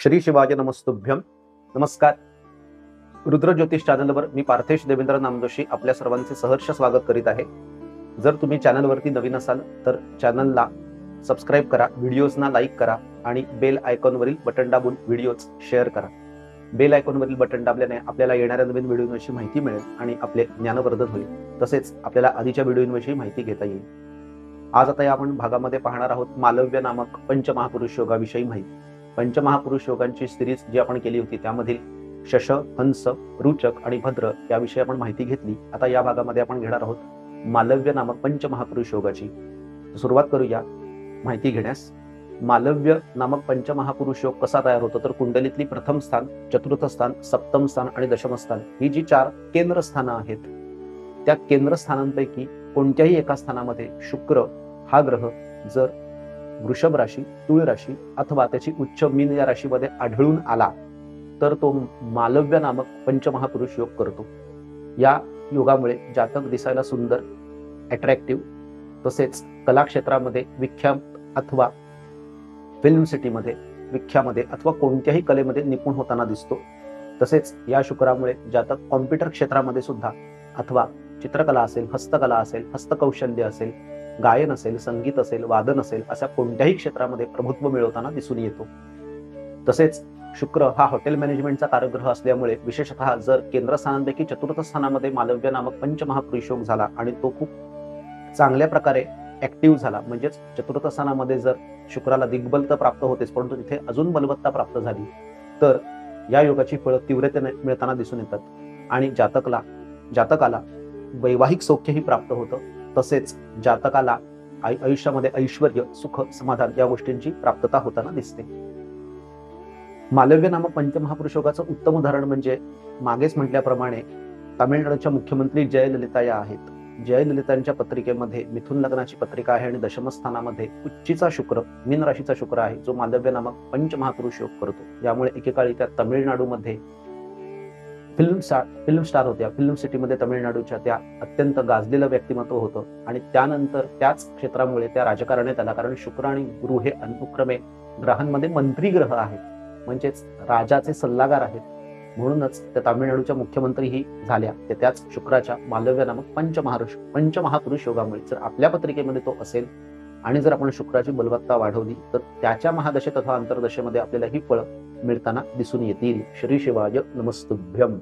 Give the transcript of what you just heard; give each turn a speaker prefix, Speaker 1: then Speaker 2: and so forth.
Speaker 1: श्री शिवाय नमस्तुभ्यम. नमस्कार. रुद्र ज्योतिष चॅनलवर मी पार्थेश देवेंद्र नामदोशी आपल्या सर्वांचे सहर्ष स्वागत करीत आहे. जर तुम्ही चॅनलवरती नवीन असाल तर चॅनलला सबस्क्राईब करा, व्हिडिओजना लाईक करा आणि बेल आयकॉनवरील बटन दाबून व्हिडिओज शेअर करा. बेल आयकॉनवरील बटन दाबल्याने आपल्याला येणाऱ्या नवीन व्हिडिओंविषयी माहिती मिळेल आणि आपले ज्ञानवर्धन होईल. तसेच आपल्याला आधीच्या व्हिडिओंविषयी माहिती घेता येईल. आज आता आपण भागामध्ये पाहणार आहोत मालव्य नामक पंचमहापुरुष योगाविषयी माहिती. पंचमहापुरुष योगांची सिरीज जी आपण केली होती त्यामधील शश, हंस, रुचक आणि भद्र याविषयी आपण माहिती घेतली. आता या भागामध्ये आपण घेणार आहोत मालव्य नामक पंचमहापुरुष योगाची. सुरुवात करूया माहिती घेण्यास. मालव्य नामक पंचमहापुरुष योग कसा तयार होतो तर कुंडलीतली प्रथम स्थान, चतुर्थ स्थान, सप्तम स्थान आणि दशम स्थान ही जी 4 केंद्र स्थानं आहेत त्या केंद्र स्थानांपैकी कोणत्याही एका स्थानामध्ये शुक्र हा ग्रह जर वृषभ राशी, तुळ राशी अथवा त्याची उच्च मीन या राशीमध्ये आढळून आला तर तो मालव्य नामक पंचमहापुरुष योग करतो. या योगामुळे जातक दिसायला सुंदर, अट्रॅक्टिव्ह, तसेच कला क्षेत्रामध्ये विख्यात अथवा फिल्म सिटीमध्ये, विख्यामध्ये अथवा कोणत्याही कलेमध्ये निपुण होताना दिसतो. तसेच या शुक्रामुळे जातक कॉम्प्युटर क्षेत्रामध्ये सुद्धा अथवा चित्रकला असेल, हस्तकला असेल, हस्तकौशल्य असेल, गायन असेल, संगीत असेल, वादन असेल अशा कोणत्याही क्षेत्रामध्ये प्रभुत्व मिळवताना दिसून येतो. तसेच शुक्र हा हॉटेल मॅनेजमेंटचा कारग्रह असल्यामुळे विशेषतः जर केंद्रस्थानांपैकी चतुर्थ स्थानामध्ये मालव्य नामक पंचमहापुरुष योग झाला आणि तो खूप चांगल्या प्रकारे ऍक्टिव्ह झाला, म्हणजेच चतुर्थ स्थानामध्ये जर शुक्राला दिग्बलता प्राप्त होतेच परंतु तिथे अजून बलवत्ता प्राप्त झाली तर या योगाची फळं तीव्रतेने मिळताना दिसून येतात आणि जातकाला वैवाहिक सौख्यही प्राप्त होतं. तसेच जातकाला आयुष्यामध्ये ऐश्वर्य, सुख, समाधान या गोष्टींची प्राप्तता होताना दिसते. मालव्य नामक पंचमहापुरुष योगाचं उत्तम उदाहरण म्हणजे मागेच म्हटल्याप्रमाणे तामिळनाडूच्या मुख्यमंत्री जयललिता या आहेत. जयललितांच्या पत्रिकेमध्ये मिथुन लग्नाची पत्रिका आहे आणि दशम स्थानामध्ये उच्चीचा शुक्र, मीन राशीचा शुक्र आहे जो मालव्य नामक पंचमहापुरुष योग करतो. यामुळे एकेकाळी त्या तामिळनाडूमध्ये फिल्म स्टार होत्या. फिल्म सिटीमध्ये तामिळनाडूच्या त्या अत्यंत गाजलेलं व्यक्तिमत्व होतं आणि त्यानंतर त्याच क्षेत्रामुळे त्या राजकारणात आला. कारण शुक्र आणि गुरु हे अनुक्रमे ग्रहांमध्ये मंत्री ग्रह आहेत, म्हणजेच राजाचे सल्लागार आहेत. म्हणूनच त्या तामिळनाडूच्या मुख्यमंत्रीही झाल्या त्याच शुक्राच्या मालव्य नामक पंचमहापुरुष योगामुळे. जर आपल्या पत्रिकेमध्ये तो असेल आणि जर आपण शुक्राची बलवत्ता वाढवली तर त्याच्या महादशेत अथवा अंतर्दशेमध्ये आपल्याला ही फळं मिळताना दिसून येतील. श्री शिवाय नमस्तुभ्यम.